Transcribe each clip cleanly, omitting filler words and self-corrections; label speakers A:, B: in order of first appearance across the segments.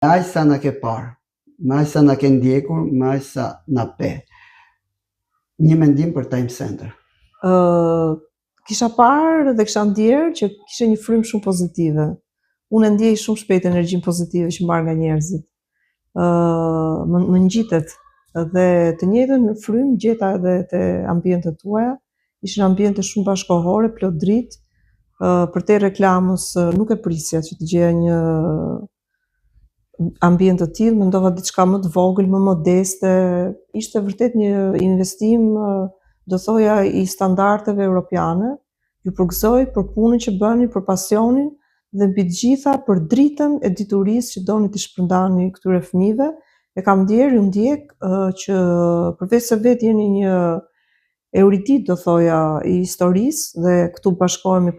A: aq sa na ke parë, me aq sa na ke ndjekur, me aq sa na pe. Një mendim për Time Center.
B: Kisha parë dhe kisha ndjerë që kishe një frymë shumë pozitive. Unë e ndjej shumë shpejt energjinë pozitive që marr nga njerëzit. Më ngjitet dhe të njëjtën frymë gjeta edhe te ambientet tuaja. Ishin ambiente shumë bashkohore, plot dritë. Për te reklamës nuk e prisja që të gjeja një ambient të tillë, mendova diçka më të vogël, më modeste. Ishte vërtet një investim, do thoja, i standardeve europiane. Ju përgëzoj për punën që bëni, për pasionin dhe mbi të gjitha për dritën e diturisë që doni t'i shpërndani këtyre fëmijëve. E kam ndjerë, ju ndjek që përveç se vetë jeni një euritit, do thoja, i historisë dhe këtu përbashkohemi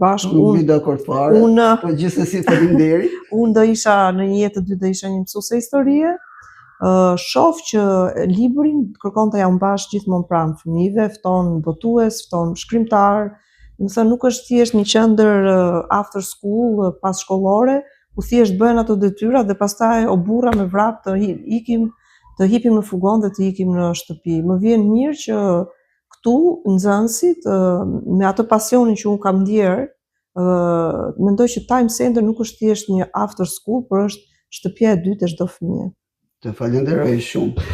B: bashkë.
A: Nuk bi dakord fare, po gjithsesi faleminderit.
B: Unë do isha në një jetë të dytë do isha një mësuese historie. Shoh që librin kërkon ta ja mbash gjithmonë pranë fëmijëve, fton botues, fton shkrimtar. Do të thënë nuk është thjesht një qendër after school, pas shkollore, ku thjesht bëhen ato detyra dhe pastaj o burra me vrap të hipim në furgon dhe të ikim në shtëpi. Më vjen mirë që këtu nxënësit me atë pasionin që unë kam ndjerë, mendoj që Time Center nuk është thjesht një after school, por është shtëpia e dytë e çdo fëmie.
A: Të falenderoj shumë.